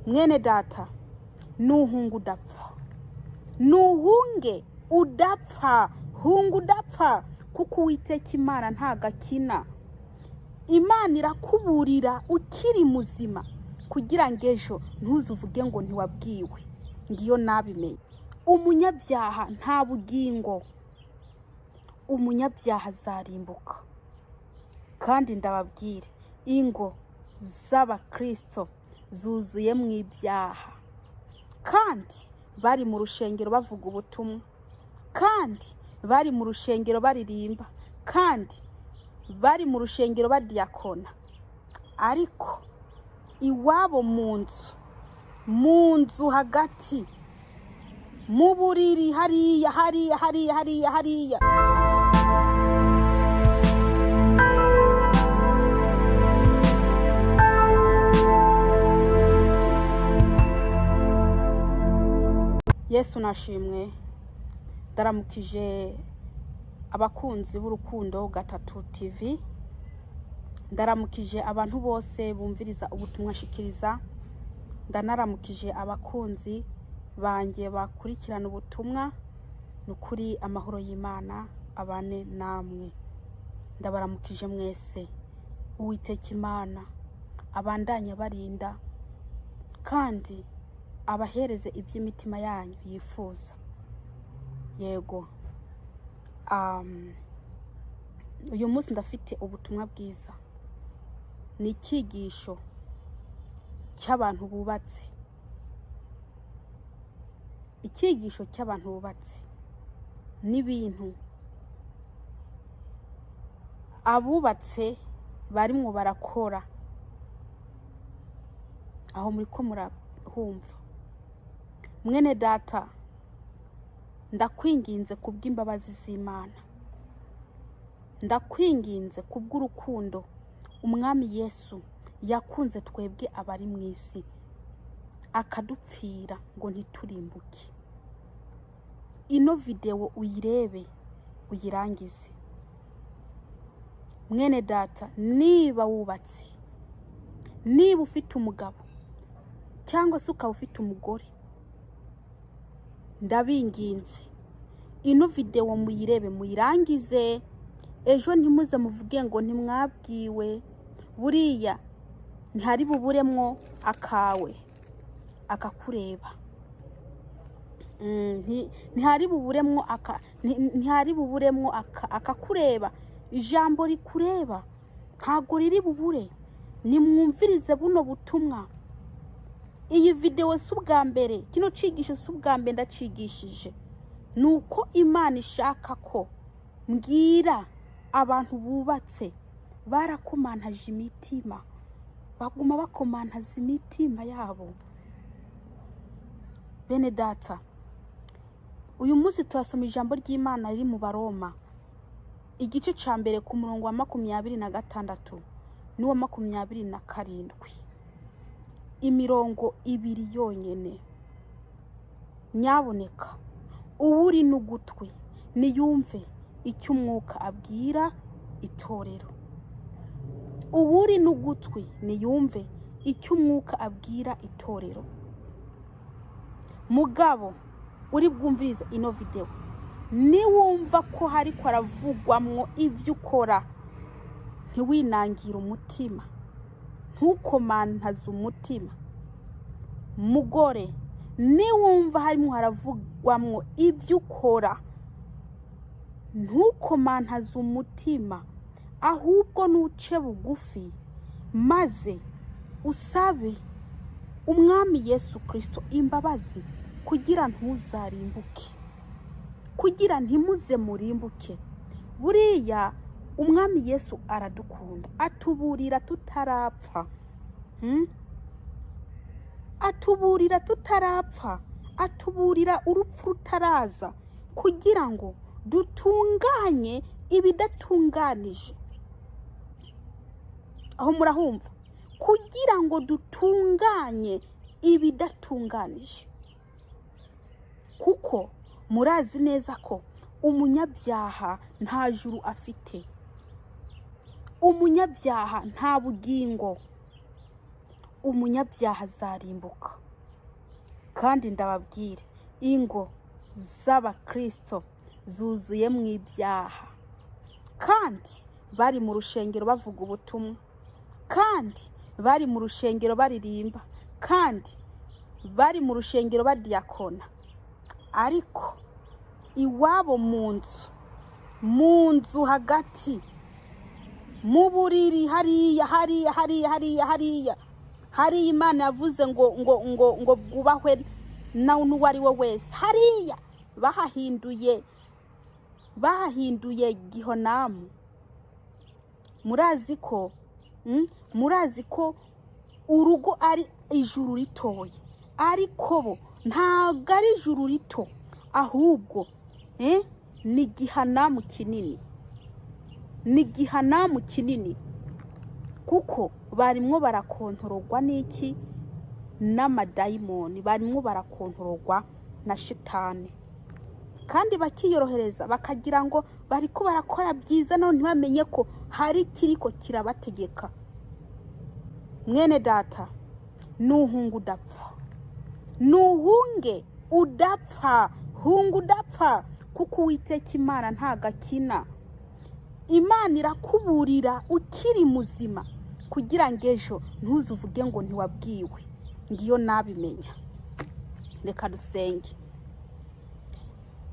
mwene data, nuhunga udapfa, nuhunge udapfa, hunga udapfa, kuko Uwiteka Imana ntagakina. Imana irakuburira ukiri muzima kugira ngo ejo ntuzuvuge ngo ntiwabwiwe. Ngiyo nabimenye. Umunyabyaha nta bugingo, umunyabyaha azarimbuka. Kandi ndababwire, ingo z'abakristo zuzuye mu ibyaha, kandi bari mu rushengero bavuga ubutumwa, kandi bari mu rushengero baririmba, kandi bari mu rushengero badiyakona, ariko iwabo mu nzu hagati mu buriri hariya. Yesu nashimwe. Ndaramukije abakunzi b'Urukundo Gatatu TV. Ndaramukije abantu bose bumviriza ubutumwa shikiriza. Ndanaramukije abakunzi banjye bakurikirana ubutumwa. Nukuri amahoro y'Imana abane namwe. Ndabaramukije mwese. Uwiteka Imana abandanya barinda kandi abahereze iby'imitima yanyu yifuza. Yego. Uyu munsi ndafite ubutumwa bwiza. Ni icyigisho cy'abantu bubatse. Icyigisho cy'abantu bubatse n'ibintu abubatse barimo barakora. Aho muri ko murahumva. Mwene data, ndakwinginze kubw'imbabazi z'Imana, ndakwinginze kubw'urukundo Umwami Yesu yakunze twebwe abari mu isi, akadupfira ngo ntiturimbuke. Ino video uyirebe uyirangize. Mwene data, niba wubatse, niba ufite umugabo cyangwa se ukaba ufite umugore, ndabinginze ino video muyirebe muyirangize. Ejo ntimuze muvuge ngo ntimwabwiwe. Buriya ntihari buburemwo akawe akakureba. Ntihari buburemwo akakureba. Ijambo rikureba ntago riri bubure. Nimwumvirize buno butumwa. Iyi video si ubwa mbere, kino cigisho si ubwa mbere ndacigishije. Nuko Imana ishaka ko mbwira abantu bubatse barakomantaje imitima, baguma bakomantaza imitima yabo. Bene data, uyu munsi turasoma ijambo ry'Imana riri mu Baroma, igice ca mbere ku murongo wa 26 n'uwa 27. Imirongo ibiri yonyene. Nyaboneka uwuri n'ugutwi niyumve icyo Umwuka abwira itorero. Uwuri n'ugutwi niyumve icyo Umwuka abwira itorero. Mugabo uri bwumvirize ino video, niwumva ko hari kwaravugwamwo ivyo ukora, ntiwinangira umutima, ntukomantaze umutima. Mugore, niwumva harimo haravugwamwo ivyo ukora, ntukomantaze umutima, ahubwo nuce bugufi maze usabe Umwami Yesu Kristo imbabazi kugira ntuzarimbuke, kugira ntimuze murimbuke. Buriya Umwami Yesu aradukunda, atuburira tutarapfa. Atuburira tutarapfa, atuburira urupfu rutaraza, kugira ngo dutunganye ibidatunganije. Aho murahumva? Kugira ngo dutunganye ibidatunganije. Kuko murazi neza ko umunyabyaha nta juru afite. Umunyabyaha nta bugingo. umunyabyaha azarimbuka. Kandi ndababwire, ingo z'abakristo zuzuye mu ibyaha, kandi bari mu rushengero bavuga ubutumwa, kandi bari mu rushengero baririmba, kandi bari mu rushengero badiyakona, ariko iwabo mu nzu hagati mu buriri hariya Imana yavuze ngo bwubahwe n'uwo ari we wese, hariya bahahinduye Gihonamu. murazi ko urugo ari ijuru ritoye, ariko bo ntabwo ari ijuru rito, ahubwo ni Gihanamu kinini, kuko barimwo barakontororwa n'iki? N'amadayimoni, barimwo barakontororwa na shitani, kandi bakiyorohereza bakagira ngo bariko barakora byiza, none ntibamenye ko hari kiriko kirabategeka. Mwene data, nuhunga udapfa, hunga udapfa, kuko Uwiteka Imana ntagakina. Imana irakuburira ukiri muzima, kugira ngo ejo ntuzuvuge ngo ntiwabwiwe. Ngiyo nabimenya. Reka dusenge.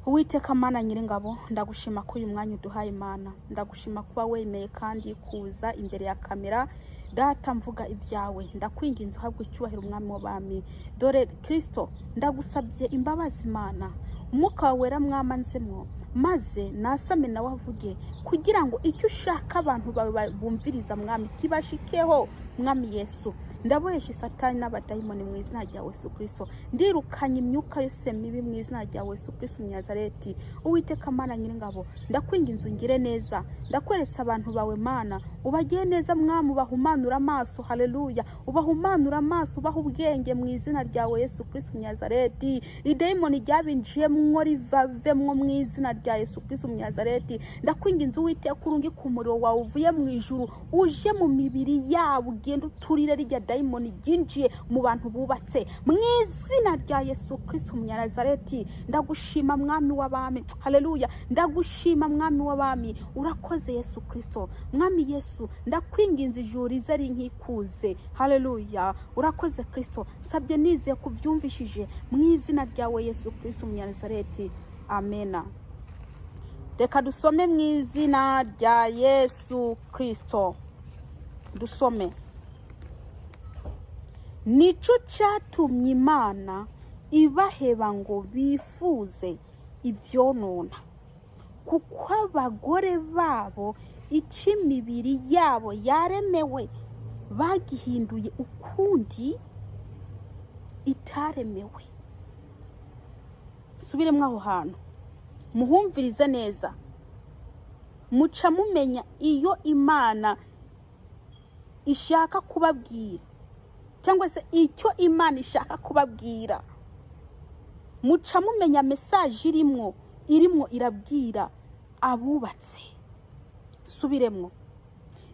Uwiteka Mana Nyiringabo, ndagushima ko uyu mwanya uduhaye Imana, ndagushima kuba wemeye kandi kuza imbere ya kamera. Data, mvuga ibyawe, ndakwinginze uhabwe icyubahiro umwami w'abami. Dore Kristo, ndagusabye imbabazi Imana, umwuka wawe wera mwamanzemwo, maze nasame nawe avuge, kugira ngo icyo ushaka abantu bawe bumviriza mwami kibashikeho. Mwami Yesu, ndabohesha Satani n'abadayimoni mu izina rya Yesu Kristo, ndirukanye imyuka yose mibi mu izina rya Yesu Kristo Mnazareti. Uwiteka Mana Nyiringabo, ndakwinginze ungire neza, ndakweretse abantu bawe Mana, ubagire neza mwami, ubahumanura amaso. Haleluya, ubahumanura amaso, ubaha ubwenge mu izina rya Yesu Kristo Mnazareti. Idayimoni ryabinjiyemwo rivavemwo mu izina rya Yesu Kristo Mnazareti. Ndakwinginze Uwiteka urungi ku muriro wawe uvuye mu ijuru, uje mu mibiri yabo, ugenda uturire rya dayimoni ryinjiye mu bantu bubatse mu izina rya Yesu Kristo Mnazareti. Ndagushima mwami w'abami. Haleluya, ndagushima mwami w'abami. Urakoze Yesu Kristo. Mwami Yesu, ndakwinginze ijuru rize rinkikuze. Haleluya, urakoze Kristo. Sabye nize kuvyumvishije mu izina rya Yesu Kristo Mnazareti. Amena. Reka dusome mu izina rya Yesu Kristo. Dusome. Nico cyatumye Imana ibaheba ngo bifuze ibyonona, kuko abagore babo imibiri yabo yaremewe bagihinduye ukundi itaremewe. Subiremwe aho hantu muhumvirize neza, muca mumenya iyo Imana ishaka kubabwira, cyangwa se icyo Imana ishaka kubabwira. Muca mumenya message irimo irabwira abubatse. Subiremwo.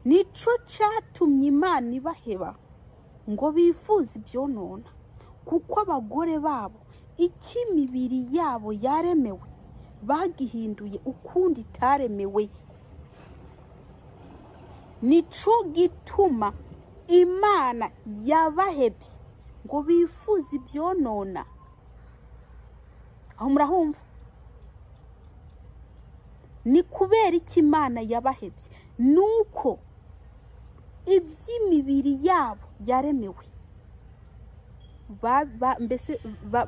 Nico cyatumye Imana ibaheba ngo bifuze ibyonona, kuko abagore babo imibiri yabo yaremewe bagihinduye ukundi itaremewe. Nico gituma Imana yabahebye ngo bifuze ibyonona. Aho murahumva? Ni kubera iki Imana yabahebye? Nuko iby'imibiri yabo yaremewe mbese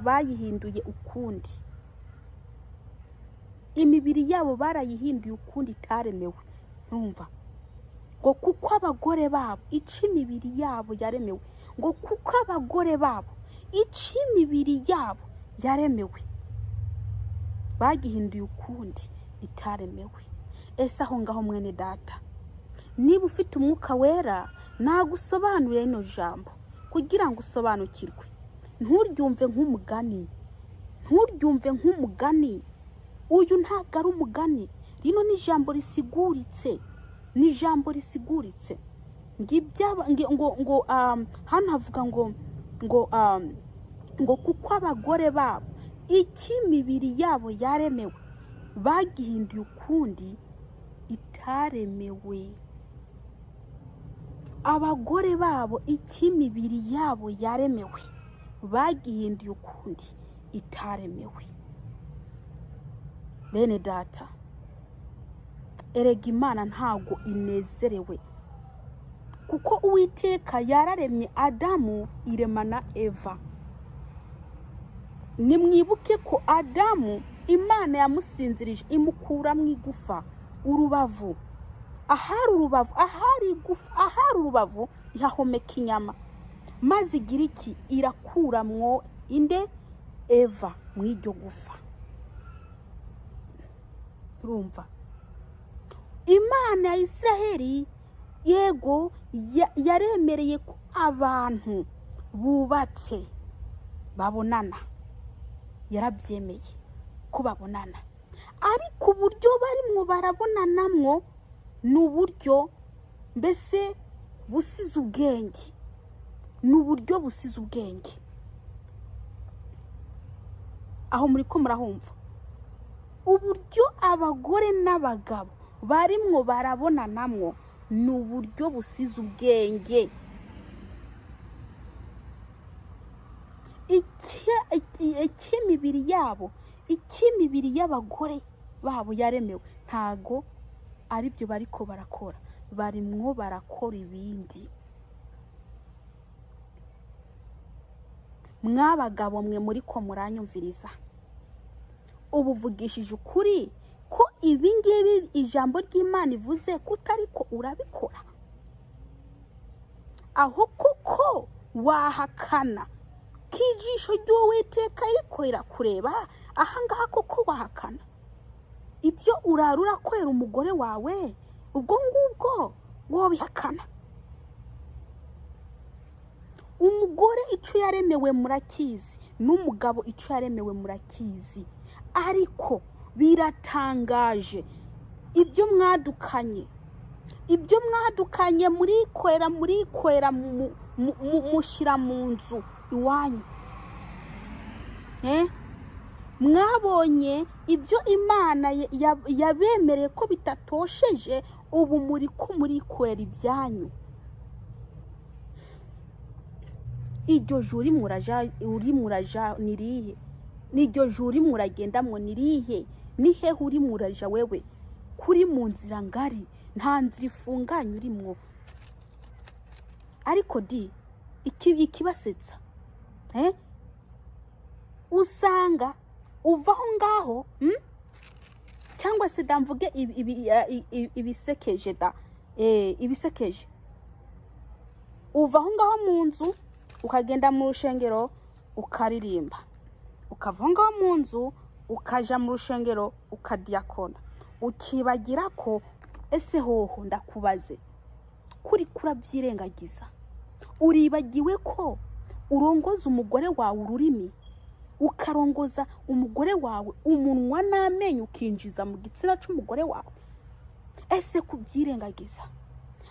bayihinduye ukundi. Imibiri yabo barayihinduye ukundi itaremewe. Numva ngo kuko abagore babo imibiri yabo yaremewe, ngo kuko abagore babo imibiri yabo yaremewe bagihinduye ukundi itaremewe. Ese aho ngaho mwene data, niba ufite umwuka wera, nagusobanurira ino jambo kugira ngo usobanukirwe. Nturyumve nk'umugani, uyu ntabwo ari umugani. Rino ni ijambo risiguritse, hano havuga ngo kuko abagore babo imibiri yabo yaremewe bagihinduye ukundi itaremewe. Abagore babo imibiri yabo yaremewe bagihinduye ukundi itaremewe. Bene data, erega Imana ntago inezerewe, kuko Uwiteka yararemye Adamu irema na Eva. Nimwibuke ko Adamu Imana yamusinzirije imukura mu igufa, urubavu. Ahari urubavu ihahomeka inyama, maze igira iki? Irakuramwo inde? Eva mu iryo gufa. Urumva? Imana ya Isiraheli yego yaremereye ko abantu bubatse babonana, yarabyemeye ko babonana, ariko uburyo barimo barabonanamwo ni uburyo mbese busize ubwenge, ni uburyo busize ubwenge. Aho muri ko murahumva uburyo abagore n'abagabo barimwo barabonanamwo ni uburyo busize ubwenge. Imibiri y'abagore babo yaremewe ntago ari byo bariko barakora, barimwo barakora ibindi. Mwabagabo mwe muri ko muranyumviriza, ubuvugishije ukuri ko ibingibi ijambo ry'Imana ivuze ko utariko urabikora, aho kuko wahakana kijisho ry'Uwiteka ariko irakureba, ahangaha koko wahakana ibyo urarura kwera umugore wawe, ubwo ngubwo wobihakana. Umugore icyo yaremewe murakizi, n'umugabo icyo yaremewe murakizi, ariko biratangaje ibyo mwadukanye murikorera mushyira mu nzu iwanyu. Mwabonye ibyo Imana yabemereye ko bitatosheje, ubu muri ko murikorera ibyanyu. Iryo juri muraja nirihe? N'iryo juri muragendamwo nirihe? Ni hehe uri muraja wewe? Kuri mu nzira ngari, nta nzira ifunganye urimwo. Ariko ikibasetsa usanga uvaho ngaho cyangwa se damvuge ibisekeje ibisekeje, uvaho ngaho mu nzu ukagenda mu rushengero ukaririmba, ukava ngaho mu nzu ukaja mu rushengero ukadiyakona, ukibagira ko ese hoho ndakubaze kuri kurabyirengagiza, uribagiwe ko urongoza umugore wawe ururimi, ukarongoza umugore wawe umunwa n'amenyo, ukinjiza mu gitsina cy'umugore wawe. Ese kubyirengagiza,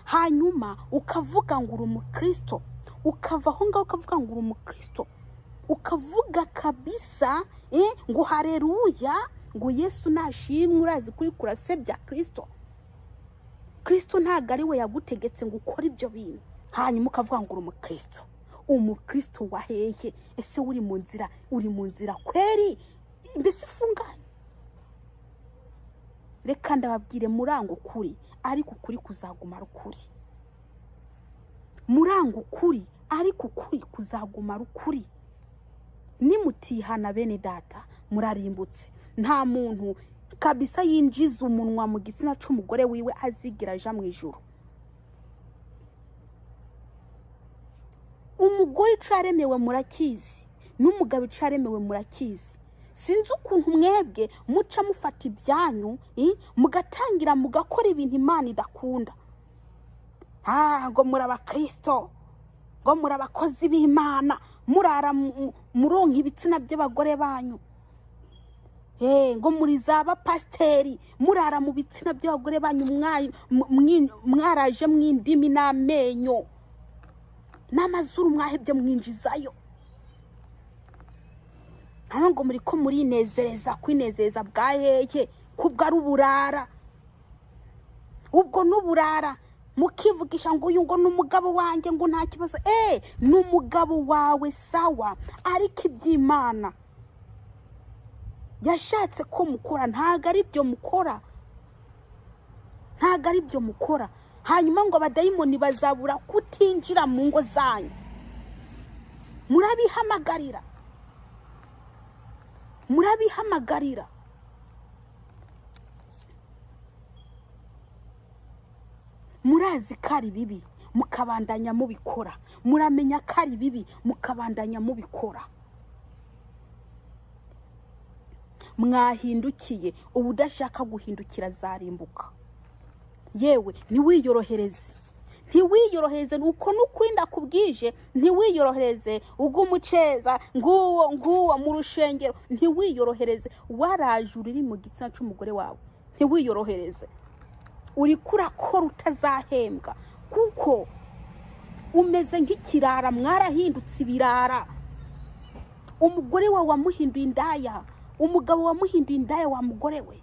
hanyuma ukavuga ngo uri umukristo, ukava aho ngaho ukavuga ngo uri umukristo, ukavuga kabisa ngo haleluya, ngo Yesu nashimwe. Urazi kuri kurasebya Kristo. Kristo ntago ari we yagutegetse ngo ukore ibyo bintu, hanyuma ukavuga ngo uri umukristo. Umukristo wa hehe? Ese uri mu nzira kweri mbese ifunganye? Reka ndababwire, murango ukuri ariko ukuri kuzaguma ukuri. Murango ukuri ariko ukuri kuzaguma ukuri. Nimutihana bene data murarimbutse. Nta muntu kabisa yinjiza umunwa mu gitsina cy'umugore wiwe azigira aja mu ijuru. Umugore icaremewe murakizi, n'umugabo icaremewe murakizi. Sinzi ukuntu mwebwe muca mufata ibyanyu mugatangira mugakora ibintu Imana idakunda. Ngo murabakristo, ngo murabakozi b'Imana, murara muronka ibitsina by'abagore banyu. ngo muri za bapasiteri murara mu bitsina by'abagore banyu mwaraje mw'indimi n'amenyo n'amazuru mwahebye mwinjizayo, hano ngo muri ko murinezereza. Kwinezeza bwa hehe? Kubwo ari uburara. Ubwo n'uburara mukivugisha ngo uyu ngo n'umugabo wanjye ngo nta kibazo. N'umugabo wawe sawa, ariko iby'Imana yashatse ko mukora ntago ari byo mukora, ntago ari byo mukora. Hanyuma ngo abadayimoni bazabura kutinjira mu ngo zanyu. Murabihamagarira, murabihamagarira. Murazi ko ari bibi mukabandanya mubikora, muramenya ko ari bibi mukabandanya mubikora. Mwahindukiye, ubudashaka guhindukira zarimbuka. Yewe ntiwiyorohereze, ntiwiyorohereze. Nuko nukwinda kubwije, ntiwiyorohereze. Ubwo umuceza nguwo mu rushengero, ntiwiyorohereze. Waraje uri mu gitsina cy'umugore wawe, ntiwiyorohereze. Uri kurakora utazahembwa, kuko umeze nk'ikirara. Mwarahindutse ibirara. Umugore wawe wamuhinduye indaya, umugabo wamuhinduye indaya wa mugore we.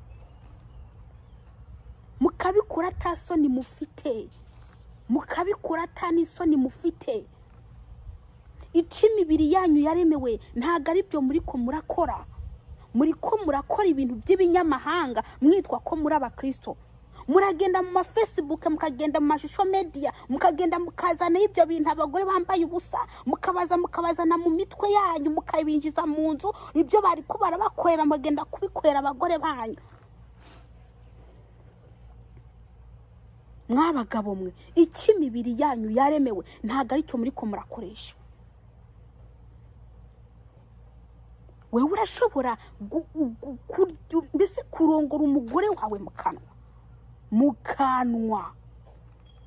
Mukabikora atasoni mufite, mukabikora atanisoni mufite. Imibiri yanyu yaremewe ntago ari byo muri ko murakora. Muri ko murakora ibintu by'ibinyamahanga mwitwa ko muri abakristo. Muragenda mu Facebook, mukagenda mu mashusho media, mukagenda mukazana ibyo bintu abagore bambaye ubusa, mukabazana mu mitwe yanyu, mukabinjiza mu nzu. Ibyo bari kubara bakorera mugenda kubikorera abagore banyu. Mwabagabo mwe, imibiri yanyu yaremewe ntago ari cyo muri ko murakoresha. Wewe urashobora mbese kurongora umugore wawe mu kanwa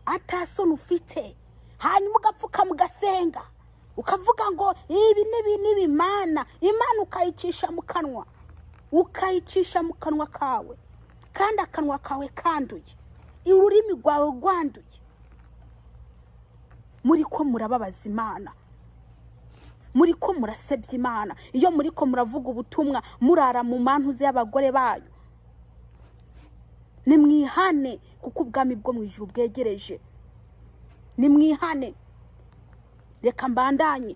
atasoni ufite, hanyuma ugapfuka mugasenga ukavuga ngo ibi n'ibi Imana ukayicisha mu kanwa, ukayicisha mu kanwa kawe, kandi akanwa kawe kanduye, ururimi rwawe rwanduye. Muri ko murababaza Imana, muri ko murasebya Imana. Iyo muri ko muravuga ubutumwa murara mu mantuze y'abagore bayo, nimwihane kuko ubwami bwo mu ijuru bwegereje. Nimwihane. Reka mbandanye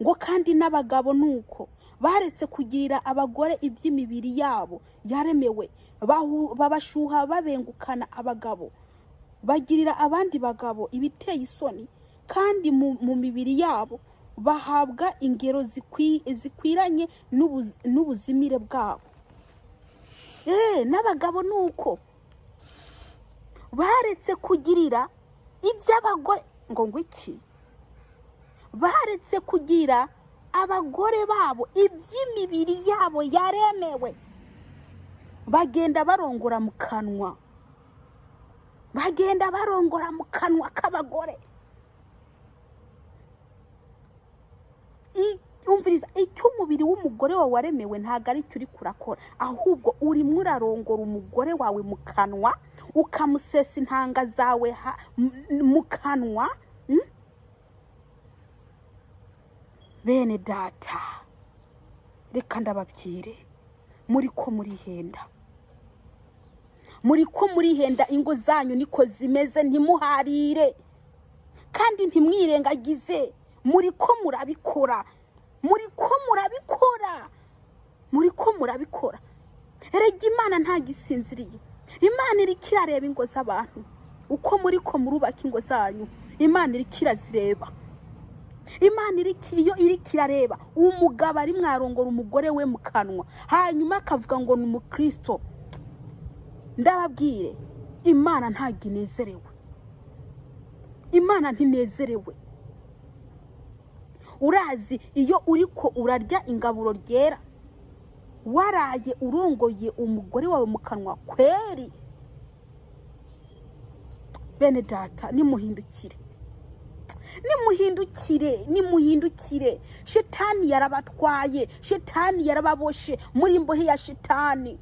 ngo kandi n'abagabo nuko baretse kugirira abagore iby'imibiri yabo yaremewe, babashuha babengukana abagabo, bagirira abandi bagabo ibiteye isoni, kandi mu mibiri yabo bahabwa ingero zikwiranye n'ubuzimire bwabo. N'abagabo nuko baretse kugirira iby'abagore ngo iki? Baretse kugira abagore babo iby'imibiri yabo yaremewe, bagenda barongora mu kanwa, bagenda barongora mu kanwa k'abagore. Umviriza, icyo umubiri w'umugore wawe waremewe ntago ari cyo uri kurakora, ahubwo urimo urarongora umugore wawe mu kanwa, ukamusesa intanga zawe mu kanwa. Bene data, reka ndababwire, muri ko murihenda, muri ko murihenda. Ingo zanyu niko zimeze, ntimuharire kandi ntimwirengagize. Muri ko murabikora, muri ko murabikora, muri ko murabikora. Erega Imana ntagisinziriye. Imana iri kirareba ingo z'abantu uko muri ko murubaka ingo zanyu. Imana iri kirazireba. Imana iri kirareba umugabo ari mwarongora umugore we mu kanwa, hanyuma akavuga ngo ni umukristo. Ndababwire, Imana ntago inezerewe. Imana ntinezerewe. Urazi iyo uriko urarya ingaburo ryera, waraye urongoye umugore wawe mu kanwa kweri? Bene data, nimuhindukire. nimuhindukire. Shitani yarabatwaye, shitani yarababoshe muri imbohe ya shitani,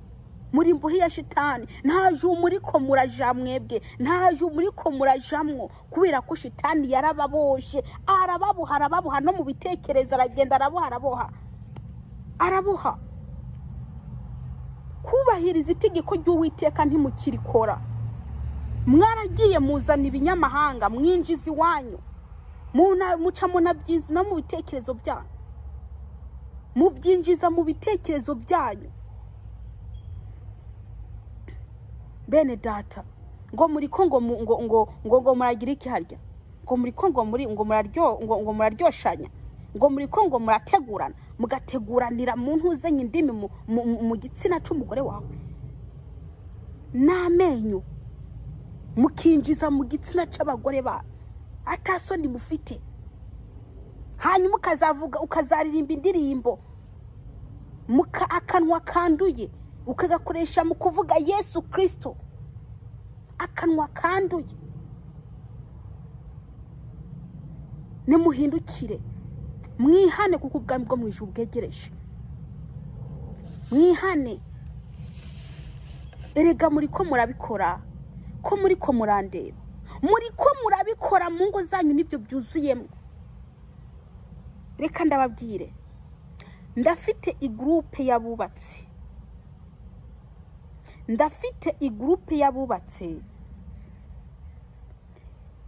ntaje muriko muraja mwebwe, ntaje muriko murajamwo, kubera ko shitani yarababoshe, arababoha no mu bitekerezo aragenda araboha. Kubahiriza itegeko ry'Uwiteka ntimukirikora. Mwaragiye muzana ibinyamahanga, mwinjiza iwanyu, muca munabyiza no mu bitekerezo byanyu, mubyinjiza mu bitekerezo byanyu. Bene data, ngo muri ko ngo muragira iki harya, ngo muri ko ngo muraryoshanya, ngo muri ko ngo murategurana, mugateguranira mu ntuzenye indimi mu gitsina cy'umugore wawe n'amenyo, mukinjiza mu gitsina cy'abagore ba atasoni mufite. Hanyuma ukazaririmba indirimbo, akanwa kanduye ukagakoresha mu kuvuga Yesu Kristo, akanwa kanduye. Nimuhindukire, mwihane kuko ubwami bwo mu ijuru bwegereje. Mwihane. Erega muri ko murabikora, ko muri ko murandeba, muri ko murabikora mu ngo zanyu, nibyo byuzuyemo. Reka ndababwire, ndafite igroupe yabubatse,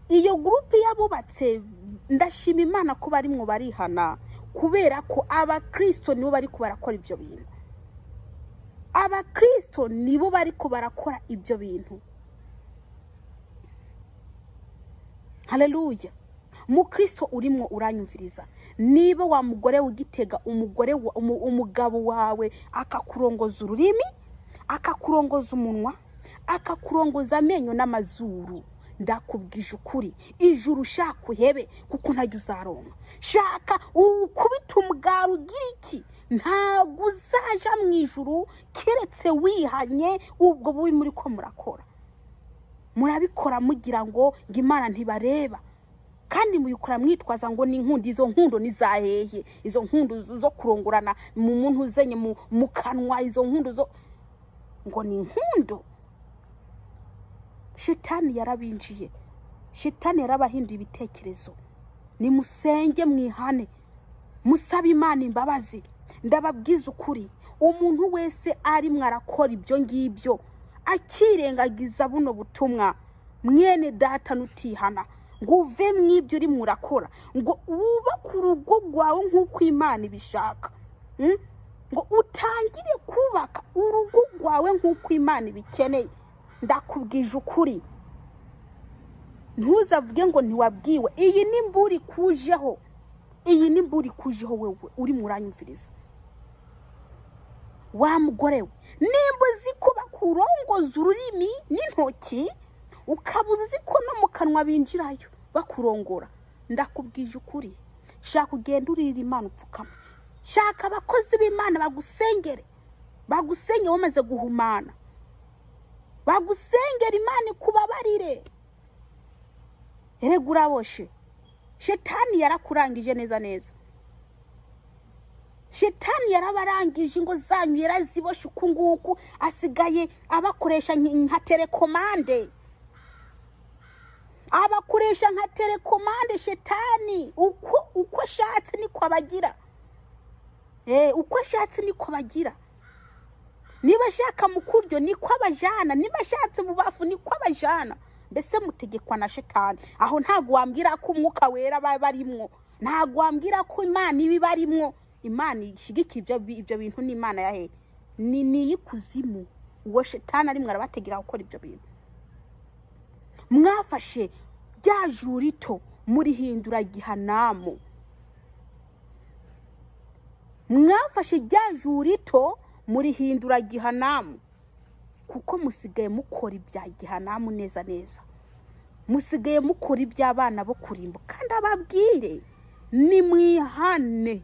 iyo groupe yabubatse ndashima Imana ko barimwo barihana, kubera ko abakristo nibo bari kubarakora ibyo bintu. Abakristo nibo bari kubarakora ibyo bintu. Haleluya. Mukristo urimwo uranyumviriza, niba wa mugore ugitega umugabo wawe akakurongoza ururimi, akakurongoza umunwa, akakurongoza amenyo n'amazuru, ndakubwije ukuri, ijuru shaka uhebe kuko ntajya uzaronka. Shaka ukubita umugaro ugira iki, ntabwo uzaja mu ijuru keretse wihanye. Ubwo bubi muri ko murakora, murabikora mugira ngo Imana ntibareba, kandi mubikora mwitwaza ngo ni inkundo. Izo nkundo nizahehe? Izo nkundo zo kurongorana mu muntu uzenye mu kanwa, izo nkundo zo ngo ni inkundo. Shitani yarabinjiye, shitani yarabahinduye ibitekerezo. Nimusenge, mwihane, musabe Imana imbabazi. Ndababwiza ukuri, umuntu wese ari mwarakora ibyo ngibyo akirengagiza buno butumwa, mwene data nutihana ngo uve mwibyo uri murakora, ngo wubake urugo rwawe nk'uko Imana ibishaka, ngo utangire kubaka urugo rwawe nk'uko Imana ibikeneye. Ndakubwije ukuri, ntuzavuge ngo ntiwabwiwe. Iyi ni mburi kujeho, wewe uri muranyumviriza. Wa mugore we, nimba uzi ko bakurongoza ururimi n'intoki, ukabuza uzi ko no mu kanwa binjirayo bakurongora, ndakubwije ukuri, shaka ugenda urira Imana upfukama. Shaka abakozi b'Imana bagusengere wamaze guhumana, bagusengera Imana ikubabarire. Erega uraboshe, shitani yarakurangije neza. Shitani yarabarangije, ingo zanyu yaraziboshe ukunguku, asigaye abakoresha nka telekomande, shitani uko ashatse niko abagira. Uko ashatse niko abagira. Niba ashaka mu kuryo niko abajana, niba ashatse mu bafu niko abajana. Mbese mutegekwa na shitani. Aho ntago wambwira ko umwuka wera barimwo, ntago wambwira ko Imana ibi barimwo. Imana ishigikira ibyo bintu ni Imana yahe, ni ikuzimu. Uwo shitani ari mwarabategera gukora ibyo bintu. Mwafashe rya juru rito murihindura gihanamu, murihindura gihanamu, kuko musigaye mukora ibya gihanamu neza. Musigaye mukora iby'abana bo kurimbuka. Kandi ababwire, nimwihane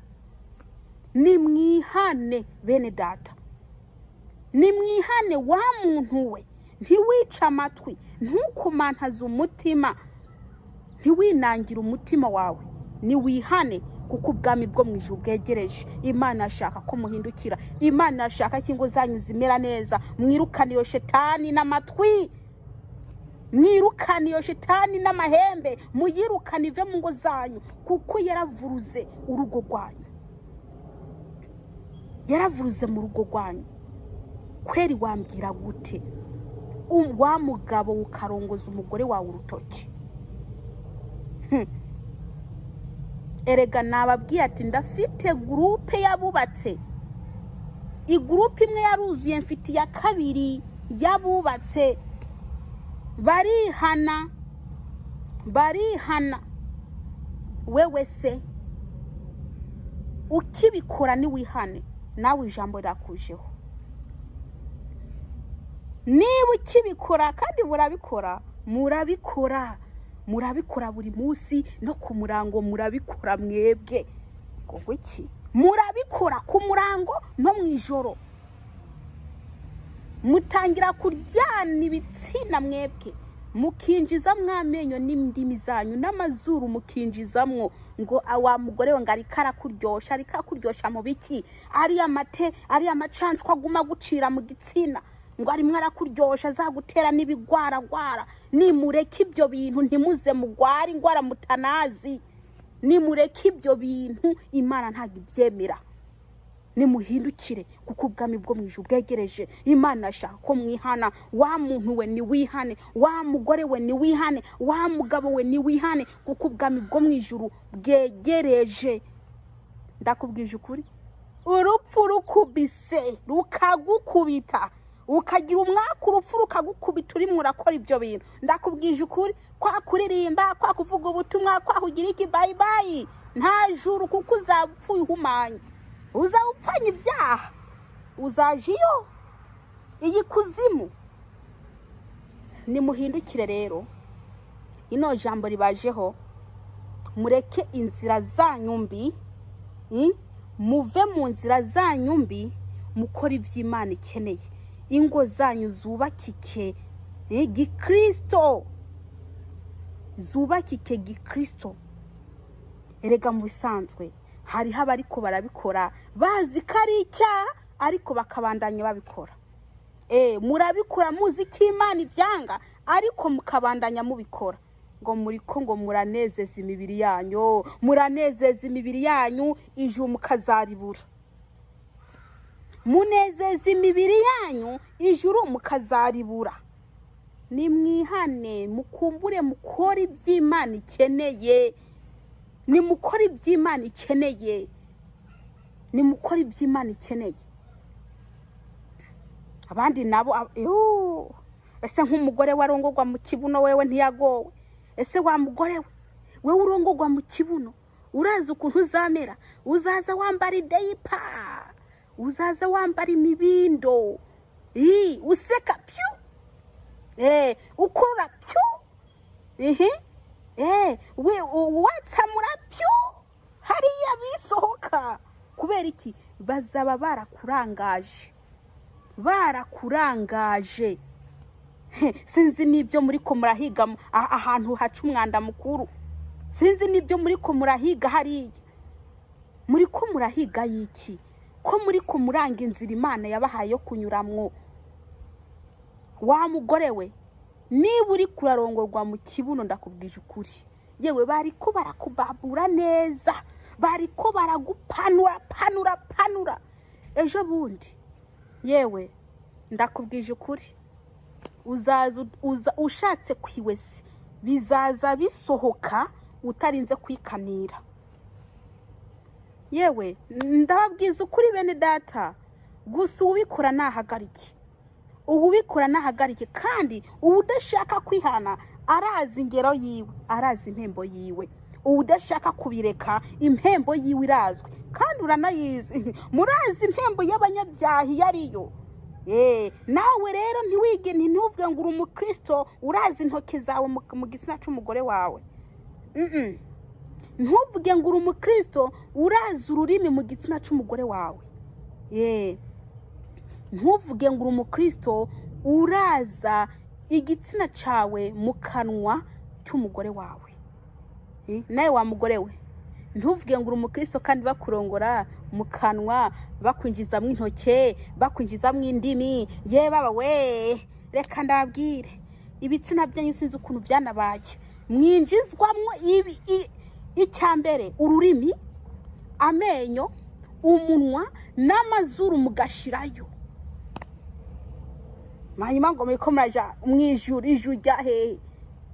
bene data, nimwihane. Wa muntu we, ntiwica amatwi, ntukumantaze umutima, ntiwinangire umutima wawe, niwihane kuko ubwami bwo mu ijuru bwegereje. Imana yashaka ko muhindukira, Imana yashaka ko ingo zanyu zimera neza. Mwirukane iyo shetani n'amatwi, mwirukane iyo shetani n'amahembe, muyirukane ive mu ngo zanyu, kuko yaravuruze urugo rwanyu, yaravuruze mu rugo rwanyu. Kweri wambwira gute wa mugabo ukarongoza umugore wawe urutoki? Erega nababwiye ati ndafite groupe yabubatse, igroupe imwe yaruzuye, mfite ya kabiri yabubatse. Barihana. Wewe se ukibikora ni wihane, nawe ijambo rirakujeho. Niba ukibikora, kandi murabikora buri munsi, no ku murango murabikora mwebwe. Ngo iki? Murabikora ku murango no mu ijoro, mutangira kuryana ibitsina mwebwe, mukinjiza mwamenyo n'indimi zanyu n'amazuru mukinjizamwo, ngo awa mugore we ngari karakuryosha, ari kakuryosha mu biki? Ari amacanshwa aguma gucira mu gitsina, ngo ari mwarakuryosha azagutera n'ibigwaragwara. Nimureke ibyo bintu, ntimuze mugwara ingwara mutanazi. Nimureke ibyo bintu, Imana ntabwo ibyemera. Nimuhindukire kuko ubwami bwo mu ijuru bwegereje. Imana ashaka ko mwihana. Wa muntu we ni wihane, wa mugore we ni wihane, wa mugabo we ni wihane, kuko ubwami bwo mu ijuru bwegereje. Ndakubwije ukuri, urupfu rukubise rukagukubita, ukagira umwaka, urupfu rukagukubita urimo urakora ibyo bintu, ndakubwije ukuri, kwa kuririmba, kwa kuvuga ubutumwa, kwa kugira iki, bye bye, nta juru, kuko uzapfa uhumanye, uzapfanya ibyaha, uzajiyo iyi kuzimu. Nimuhindukire rero, ino jambo ribajeho, mureke inzira zanyu mbi, muve mu nzira zanyu mbi, mukora iby'Imana ikeneye. Ingo zanyu zubakike gikristo, zubakike gikristo. Erega mu bisanzwe hariho abariko barabikora bazi ko ari icyaha, ariko bakabandanya babikora. Murabikora muzi ko Imana ibyanga, ariko mukabandanya mubikora. Ngo muranezeza imibiri yanyu, muranezeza imibiri yanyu, ijuru mukazaribura. Munezeza imibiri yanyu, ijuru mukazaribura. Nimwihane, mukumbure, mukora iby'Imana ikeneye. Nimukora iby'Imana ikeneye, nimukora iby'Imana ikeneye. Abandi nabo ese nk'umugore warongorwa mu kibuno, wewe ntiyagowe? Ese wa mugore we urongorwa mu kibuno, urazi ukuntu uzamera? Uzaza wambara ideipa, uzaza wambara imibindo, useka pyu, ukurura pyu, watsamura pyu, hariya bisohoka. Kubera iki? Bazaba barakurangaje. Sinzi nibyo muri ko murahiga ahantu haca umwanda mukuru, sinzi nibyo muri ko murahiga hariya. Muri ko murahiga yiki? Ko muri ko muranga inzira Imana yabahaye yo kunyuramwo. Wa mugore we, niba uri kurarongorwa mu kibuno, ndakubwije ukuri, yewe bari ko barakubabura neza, bari ko baragupanura ejo bundi. Yewe ndakubwije ukuri, uza ushatse kwiwese, bizaza bisohoka utarinze kwikanira. Yewe ndababwiza ukuri bene data, gusa ubikora nahagarike, ubikora nahagarike. Kandi udashaka kwihana arazi ingero yiwe, arazi impembo yiwe. Udashaka kubireka, impembo yiwe irazwe, kandi uranayizi. Murazi impembo y'abanyabyaha yariyo. Nawe rero ntiwuvuge ngo uri umukristo urazi intoki zawe mu gitsina cy'umugore wawe. Ntuvuge ngo uri umukristo urazi ururimi mu gitsina cy'umugore wawe. Ntuvuge ngo uri umukristo uraza igitsina cyawe mu kanwa cy'umugore wawe. nawe wa mugore we ntuvuge ngo uri umukristo kandi bakurongora mu kanwa, bakwinjizamo intoke, bakwinjizamo indimi. Ye baba we, reka ndabwire, ibitsina byanyu sinzi ukuntu byanabaye, mwinjizwamo icyambere ururimi, amenyo, umunwa n'amazuru mugashirayo. Manyuma ngo muriko muraja mwijuru, ijuru rya hehe?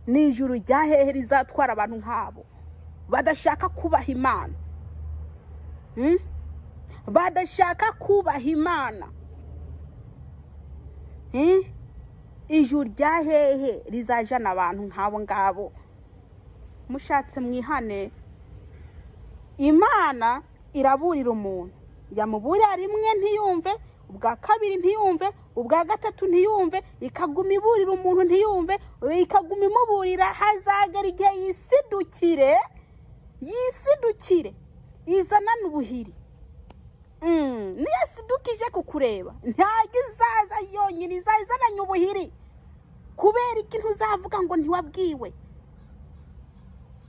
Ni ijuru rya hehe rizatwara abantu nk'abo badashaka kubaha Imana? Badashaka kubaha Imana. Ijuru rya hehe rizajana abantu nk'abo ngabo? Mushatse mwihane. Imana iraburira umuntu, yamuburira rimwe ntiyumve, ubwa kabiri ntiyumve, ubwa gatatu ntiyumve, ikaguma iburira umuntu ntiyumve, ikaguma imuburira, hazagera igihe yisidukire izanana ubuhiri. Niyo sidukije kukureba ntabwo izaza yonyine, izazananye ubuhiri. Kubera ikintu uzavuga ngo ntiwabwiwe.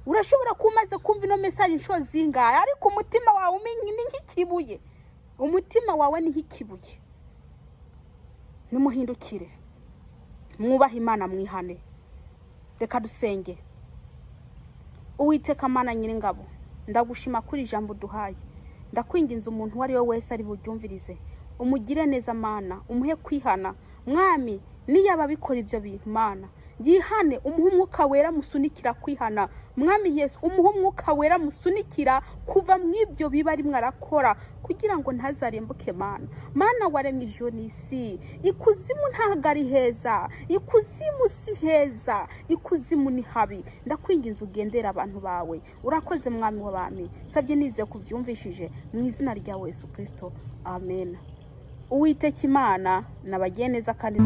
Urashobora kumaze kumva ino message inshuro zingahe, ariko umutima wawe ni nk'ikibuye. Umutima wawe ni nk'ikibuye. Nimuhindukire, mwubahe Imana, mwihane. Reka dusenge. Uwiteka Mana Nyiringabo, ndagushima kuri ijambo duhaye. Ndakwinginze umuntu wari we wese ari buryumvirize, umugire neza Mana, umuhe kwihana. Mwami, niyaba bikora ibyo bintu Mana, yihane, umuhe umwuka wera musunikira kwihana. Mwami Yesu, umuhe umwuka wera musunikira kuva mw'ibyo biba ari mwarakora, kugira ngo ntazarembuke Mana. Mana waremye ijuru n'isi, ikuzimu ntago ari heza, ikuzimu si heza, ikuzimu ni habi. Ndakwinginze ugendera abantu bawe. Urakoze Mwami w'abami, sabye nize kuvyumvishije mu izina rya Yesu Kristo, amen. Uwiteka Imana nabagiye neza kandi